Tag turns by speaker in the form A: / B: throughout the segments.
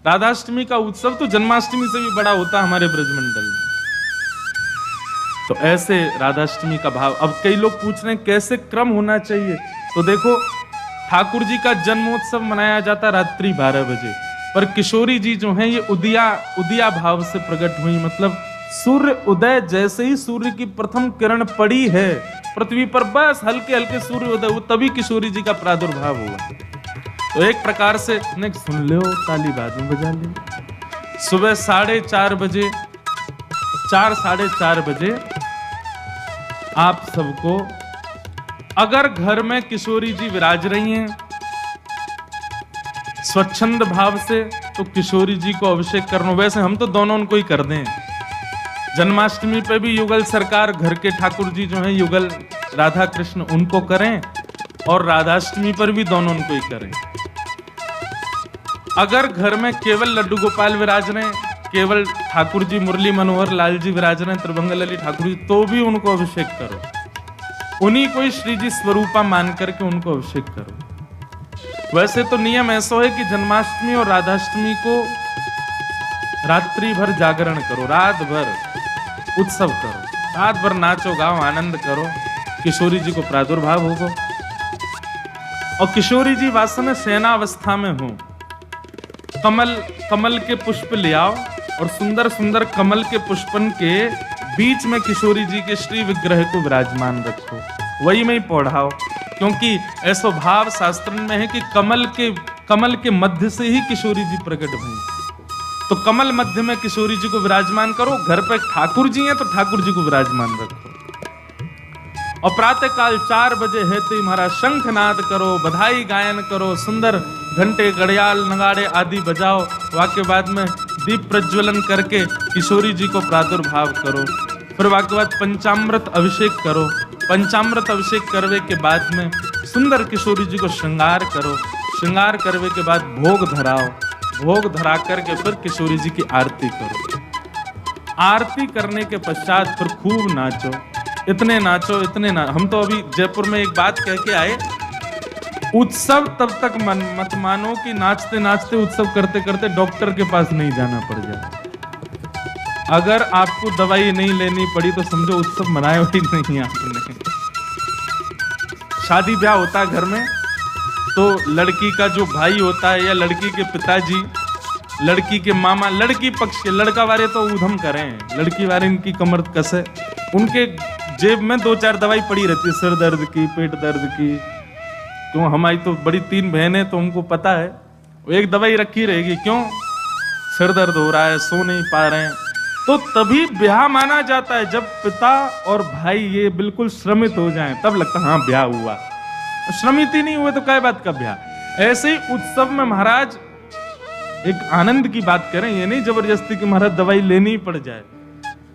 A: राधाष्टमी का उत्सव तो जन्माष्टमी से भी बड़ा होता है हमारे ब्रजमंडल में। तो ऐसे राधाष्टमी का भाव। अब कई लोग पूछ रहे हैं कैसे क्रम होना चाहिए, तो देखो ठाकुर जी का जन्मोत्सव मनाया जाता रात्रि 12 बजे, पर किशोरी जी जो हैं ये उदिया भाव से प्रकट हुई। मतलब सूर्य उदय, जैसे ही सूर्य की प्रथम किरण पड़ी है पृथ्वी पर, बस हल्के हल्के सूर्य उदय, वो तभी किशोरी जी का प्रादुर्भाव हुआ। तो एक प्रकार से सुन लो, ताली बाद में बजा ले। सुबह 4:30 बजे, 4-4:30 बजे आप सबको, अगर घर में किशोरी जी विराज रही हैं स्वच्छंद भाव से, तो किशोरी जी को अभिषेक करना। वैसे हम तो दोनों उनको ही कर दें। जन्माष्टमी पे भी युगल सरकार, घर के ठाकुर जी जो हैं युगल राधा कृष्ण, उनको करें, और राधाष्टमी पर भी दोनों उनको ही करें। अगर घर में केवल लड्डू गोपाल विराज रहे, केवल ठाकुर जी मुरली मनोहर लाल जी विराज रहे, त्रिभंगलली ठाकुर जी, तो भी उनको अभिषेक करो। उन्हीं को ही श्री जी स्वरूपा मान करके उनको अभिषेक करो। वैसे तो नियम ऐसा है कि जन्माष्टमी और राधाष्टमी को रात्रि भर जागरण करो, रात भर उत्सव करो, रात भर नाचो गाओ, आनंद करो, किशोरी जी को प्रादुर्भाव होगा। और किशोरी जी वास्तव में सेनावस्था में हो। कमल के पुष्प ले आओ और सुंदर सुंदर कमल के पुष्पन के बीच में किशोरी जी के श्री विग्रह को विराजमान रखो, वही में ही पौढ़ाओ। क्योंकि ऐसा भाव शास्त्र में है कि कमल के मध्य से ही किशोरी जी प्रकट हुई। तो कमल मध्य में किशोरी जी को विराजमान करो। घर पर ठाकुर जी हैं तो ठाकुर जी को विराजमान रखो। और प्रातः काल 4 बजे है तो हमारा शंखनाद करो, बधाई गायन करो, सुंदर घंटे घड़ियाल नगाड़े आदि बजाओ। वाक्य बाद में दीप प्रज्वलन करके किशोरी जी को प्रादुर्भाव करो। फिर वाक्य बाद पंचामृत अभिषेक करो। पंचामृत अभिषेक करने के बाद में सुंदर किशोरी जी को श्रृंगार करो। श्रृंगार करने के बाद भोग धराओ। भोग धरा करके फिर किशोरी जी की आरती करो। आरती करने के पश्चात फिर खूब नाचो, इतने नाचो इतने हम तो अभी जयपुर में एक बात कह के आए, उत्सव तब तक मत मानो कि नाचते नाचते उत्सव करते करते डॉक्टर के पास नहीं जाना पड़ जाए। अगर आपको दवाई नहीं लेनी पड़ी तो समझो उत्सव मनाया ही नहीं आपने। शादी ब्याह होता है घर में, तो लड़की का जो भाई होता है या लड़की के पिताजी, लड़की के मामा, लड़की पक्ष के, लड़का वाले तो ऊधम करें, लड़की वाले इनकी कमर कसे, उनके जेब में 2-4 दवाई पड़ी रहती है, सिर दर्द की, पेट दर्द की। क्यों, हमारी तो बड़ी 3 बहनें, तो उनको पता है एक दवाई रखी रहेगी। क्यों, सिर दर्द हो रहा है, सो नहीं पा रहे हैं। तो तभी ब्याह माना जाता है जब पिता और भाई ये बिल्कुल श्रमित हो जाएं, तब लगता है हाँ ब्याह हुआ। श्रमित ही नहीं हुए तो क्या बात का ब्याह। ऐसे ही उत्सव में महाराज एक आनंद की बात करें, ये नहीं जबरदस्ती कि महाराज दवाई लेनी ही पड़ जाए।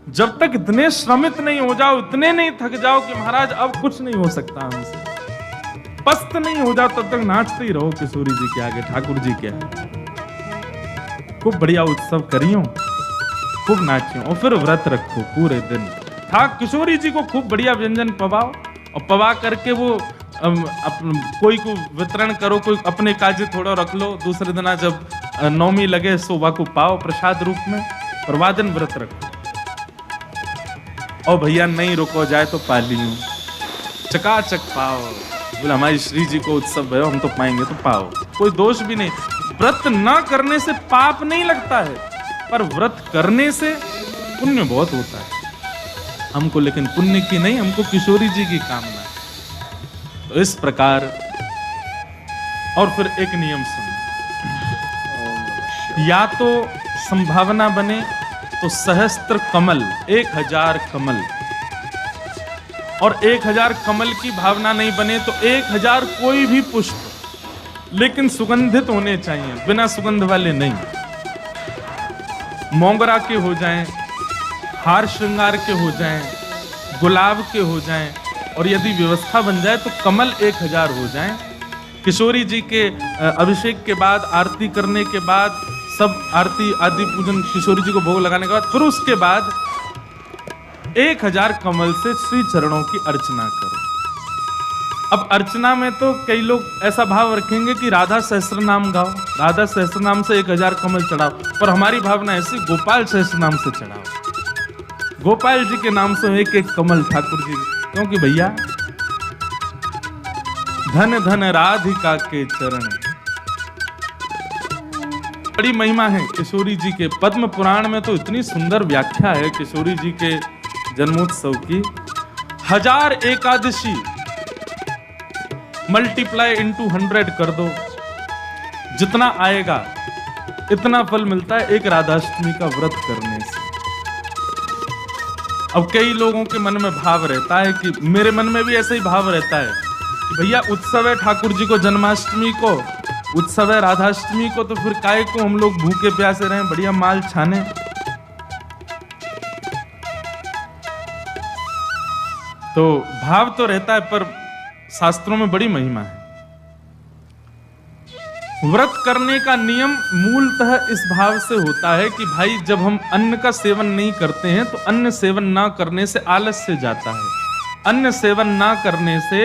A: जब तक इतने श्रमित नहीं हो जाओ, इतने नहीं थक जाओ कि महाराज अब कुछ नहीं हो सकता हमसे, पस्त नहीं हो जाओ, तब तक नाचते ही रहो किशोरी जी के आगे, ठाकुर जी के आगे। खूब बढ़िया उत्सव करियो, खूब नाचियो, और फिर व्रत रखो पूरे दिन। किशोरी जी को खूब बढ़िया व्यंजन पवाओ, और पवा करके वो कोई को वितरण करो, कोई अपने काजे थोड़ा रख लो। दूसरे दिन जब नौमी लगे सोवा को पाओ प्रसाद रूप में, और दिन व्रत रखो। और भैया नहीं रुको जाए तो पा लियो, चकाचक पाओ। बोले हमारी श्री जी को उत्सव है, हम तो पाएंगे तो पाओ, कोई दोष भी नहीं। व्रत न करने से पाप नहीं लगता है, पर व्रत करने से पुण्य बहुत होता है हमको, लेकिन पुण्य की नहीं, हमको किशोरी जी की कामना है। तो इस प्रकार, और फिर एक नियम सुनो, या तो संभावना बने तो सहस्त्र कमल, 1000 कमल, और 1000 कमल की भावना नहीं बने तो 1000 कोई भी पुष्प, लेकिन सुगंधित होने चाहिए, बिना सुगंध वाले नहीं। मोगरा के हो जाएं, हार श्रृंगार के हो जाएं, गुलाब के हो जाएं, और यदि व्यवस्था बन जाए तो कमल 1000 हो जाएं। किशोरी जी के अभिषेक के बाद, आरती करने के बाद, सब आरती आदि पूजन किशोरी जी को भोग लगाने के बाद, फिर उसके बाद 1000 कमल से श्री चरणों की अर्चना करो। अब अर्चना में तो कई लोग ऐसा भाव रखेंगे कि राधा सहस्त्र नाम गाओ, राधा सहस्त्र नाम से 1000 कमल चढ़ाओ, पर हमारी भावना ऐसी, गोपाल सहस्त्र नाम से चढ़ाओ। गोपाल जी के नाम से एक एक कमल ठाकुर जी, क्योंकि भैया धन धन राधिका के चरण, बड़ी महिमा है किशोरी जी के। पद्म पुराण में तो इतनी सुंदर व्याख्या है किशोरी जी के जन्मोत्सव की। 1000 एकादशी मल्टीप्लाई इंटू 100 कर दो, जितना आएगा इतना फल मिलता है एक राधाष्टमी का व्रत करने से। अब कई लोगों के मन में भाव रहता है कि, मेरे मन में भी ऐसा ही भाव रहता है कि भैया उत्सव है ठाकुर जी को जन्माष्टमी को, उत्सव है राधाष्टमी को, तो फिर काहे को हम लोग भूखे प्यासे रहें, बढ़िया माल छाने। तो भाव तो रहता है, पर शास्त्रों में बड़ी महिमा है। व्रत करने का नियम मूलतः इस भाव से होता है कि भाई जब हम अन्न का सेवन नहीं करते हैं तो अन्न सेवन ना करने से आलस्य जाता है। अन्न सेवन ना करने से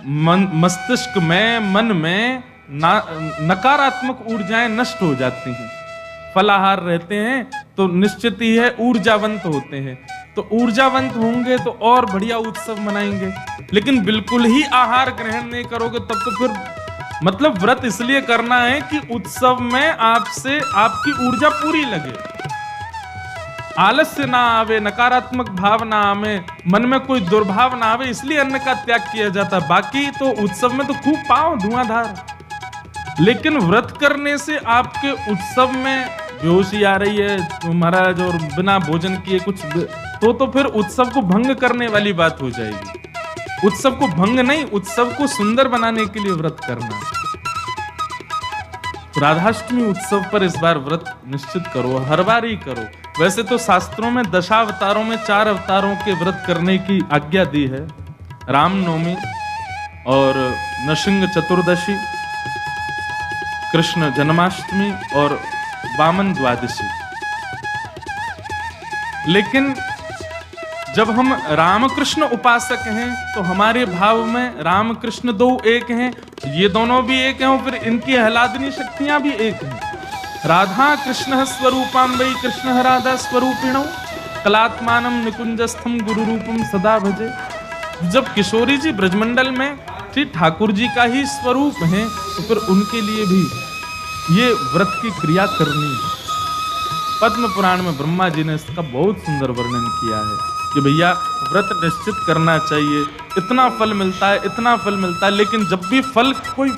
A: मस्तिष्क में, मन में नकारात्मक ऊर्जाएं नष्ट हो जाती हैं। फलाहार रहते हैं तो निश्चित ही है ऊर्जावंत होते हैं, तो ऊर्जावंत होंगे तो और बढ़िया उत्सव मनाएंगे। लेकिन बिल्कुल ही आहार ग्रहण नहीं करोगे तब तो फिर मतलब व्रत इसलिए करना है कि उत्सव में आपसे आपकी ऊर्जा पूरी लगे, आलस्य ना आवे, नकारात्मक भाव ना आवे, मन में कोई दुर्भाव ना आवे, इसलिए अन्न का त्याग किया जाता। बाकी तो उत्सव में तो खूब पाओ धुआंधार, लेकिन व्रत करने से आपके उत्सव में बेहोशी आ रही है महाराज और बिना भोजन किए कुछ, तो फिर उत्सव को भंग करने वाली बात हो जाएगी। उत्सव को भंग नहीं, उत्सव को सुंदर बनाने के लिए व्रत करना। राधाष्टमी उत्सव पर इस बार व्रत निश्चित करो, हर बार ही करो। वैसे तो शास्त्रों में दशावतारों में 4 अवतारों के व्रत करने की आज्ञा दी है, रामनवमी और नृसिंह चतुर्दशी, कृष्ण जन्माष्टमी और वामन द्वादशी। लेकिन जब हम रामकृष्ण उपासक हैं तो हमारे भाव में रामकृष्ण 2 एक हैं, ये दोनों भी एक हैं और फिर इनकी आह्लादनी शक्तियां भी एक हैं। राधा कृष्ण स्वरूपां वै कृष्ण राधा स्वरूपिणौ कलात्मानम निकुंजस्थम गुरु रूपम सदा भजे। जब किशोरी जी ब्रजमंडल में ठीक ठाकुर जी का ही स्वरूप है तो फिर उनके लिए भी ये व्रत की क्रिया करनी है। पद्म पुराण में ब्रह्मा जी ने इसका बहुत सुंदर वर्णन किया है कि भैया व्रत निश्चित करना चाहिए, इतना फल मिलता है, इतना फल मिलता है। लेकिन जब भी फल कोई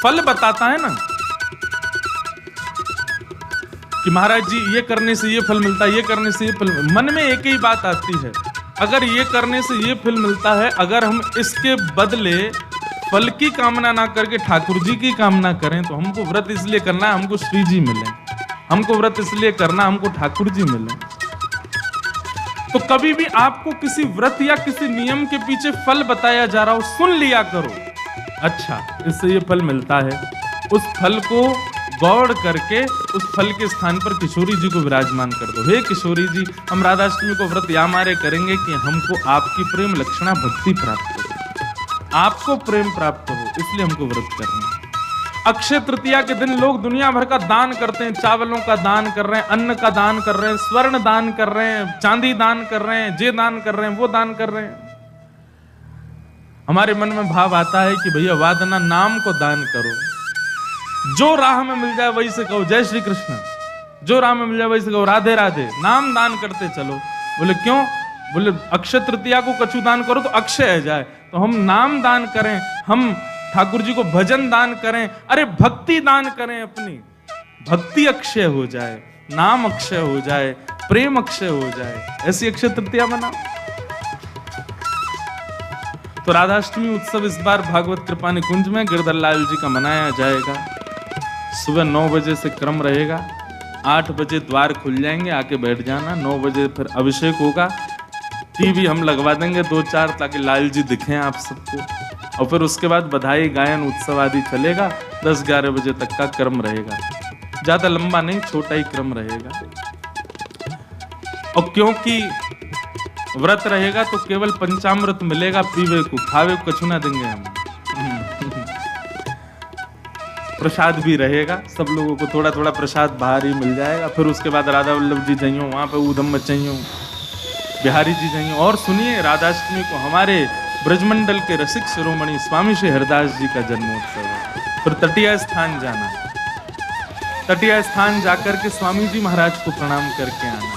A: फल बताता है ना कि महाराज जी ये करने से ये फल मिलता है, ये करने से ये फल, मन में एक ही बात आती है, अगर ये करने से ये फल मिलता है, अगर हम इसके बदले फल की कामना ना करके ठाकुर जी की कामना करें तो हमको व्रत इसलिए करना है हमको श्री जी मिले, हमको व्रत इसलिए करना हमको ठाकुर जी मिले। तो कभी भी आपको किसी व्रत या किसी नियम के पीछे फल बताया जा रहा हो, सुन लिया करो, अच्छा इससे ये फल मिलता है, उस फल को गौड़ करके उस फल के स्थान पर किशोरी जी को विराजमान कर दो। हे किशोरी जी, हम राधाष्टमी को व्रत या मारे करेंगे कि हमको आपकी प्रेम लक्षणा भक्ति प्राप्त हो, आपको प्रेम प्राप्त हो, इसलिए हमको व्रत करना है। अक्षय तृतीया के दिन लोग दुनिया भर का दान करते हैं, चावलों का दान कर रहे हैं, अन्न का दान कर रहे हैं, स्वर्ण दान कर रहे हैं, चांदी दान कर रहे हैं, जे दान कर रहे हैं, वो दान कर रहे हैं। हमारे मन में भाव आता है कि भैया वादना नाम को दान करो, जो राह में मिल जाए वही से कहो जय श्री कृष्ण, जो राह में मिल जाए वही से कहो राधे राधे, नाम दान करते चलो। बोले क्यों? बोले अक्षय तृतीया को कछु दान करो तो अक्षय है जाए, तो हम नाम दान करें, हम ठाकुर जी को भजन दान करें, अरे भक्ति दान करें, अपनी भक्ति अक्षय हो जाए, नाम अक्षय हो जाए, प्रेम अक्षय हो जाए, ऐसी अक्षय तृतीया बनाओ। तो राधाष्टमी उत्सव इस बार भागवत कृपा निकुंज में गिरधर लाल जी का मनाया जाएगा। सुबह 9 बजे से क्रम रहेगा, 8 बजे द्वार खुल जाएंगे, आके बैठ जाना। 9 बजे फिर अभिषेक होगा, टीवी हम लगवा देंगे 2-4 ताकि लाल जी दिखें आप सबको, और फिर उसके बाद बधाई गायन उत्सव आदि चलेगा। 10-11 बजे तक का क्रम रहेगा, ज्यादा लंबा नहीं, छोटा ही क्रम रहेगा। और क्योंकि व्रत रहेगा तो केवल पंचामृत मिलेगा पीवे को, खावे को कछु ना देंगे हम। प्रसाद भी रहेगा, सब लोगों को थोड़ा थोड़ा प्रसाद बाहर ही मिल जाएगा। फिर उसके बाद राधा वल्लभ जी जाइयो, वहां पे ऊधम मचाइयो, बिहारी जी जाइयो। और सुनिए, राधाष्टमी को हमारे ब्रजमंडल के रसिक शिरोमणि स्वामी श्री हरदास जी का जन्मोत्सव है। फिर तटीय स्थान जाना, तटीय स्थान जाकर के स्वामी जी महाराज को प्रणाम करके आना।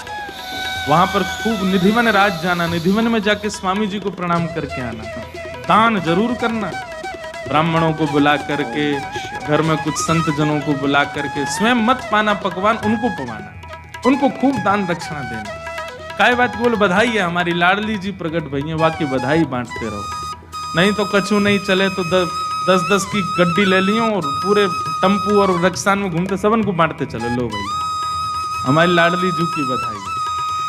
A: वहां पर खूब निधिवन राज जाना, निधिवन में जाके स्वामी जी को प्रणाम करके आना। दान जरूर करना, ब्राह्मणों को बुला करके, घर में कुछ संत जनों को बुला करके, स्वयं मत पाना पकवान, उनको पवाना, उनको खूब दान दक्षिणा देना। काय बात बोल, बधाई है हमारी लाडली जी प्रकट भई है, वाकई बधाई बांटते रहो। नहीं तो कछु नहीं चले तो 10-10 की गड्डी ले लियो और पूरे टम्पू और रक्षान में घूमते सबन को बांटते चले। लो भाई, हमारी लाडली जी की बधाई।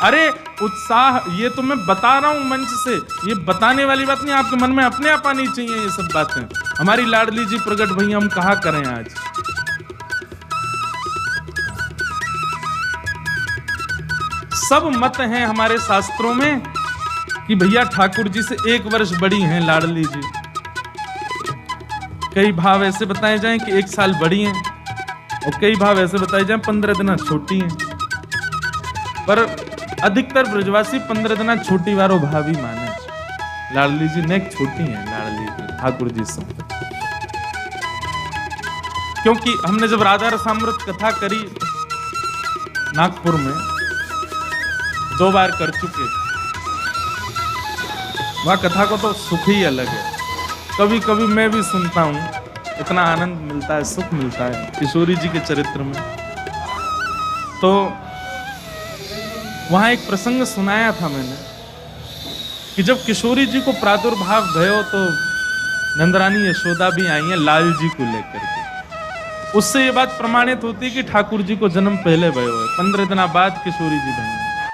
A: अरे उत्साह, ये तो मैं बता रहा हूं मंच से, ये बताने वाली बात नहीं, आपके मन में अपने आप आनी चाहिए ये सब बातें। हमारी लाडली जी प्रकट भई, हम कहा करें आज। सब मत हैं हमारे शास्त्रों में कि भैया ठाकुर जी से 1 वर्ष बड़ी हैं लाडली जी। कई भाव ऐसे बताए जाएं कि 1 साल बड़ी हैं, और कई भाव ऐसे बताए जाएं 15 दिन छोटी हैं। पर अधिकतर ब्रजवासी 15 दिन छोटी वारो भाभी माने। लाडली जी नेक छोटी हैं, लाडली जी ठाकुर जी से। क्योंकि हमने जब राधा रसामृत कथा करी नागपुर में, 2 बार कर चुके, वह कथा को तो सुख ही अलग है। कभी कभी मैं भी सुनता हूं, इतना आनंद मिलता है, सुख मिलता है किशोरी जी के चरित्र में। तो वहां एक प्रसंग सुनाया था मैंने कि जब किशोरी जी को प्रादुर्भाव भयो तो नंदरानी यशोदा भी आई हैं लाल जी को लेकर के। उससे ये बात प्रमाणित होती है कि ठाकुर जी को जन्म पहले भयो है, 15 दिन बाद किशोरी जी बनी।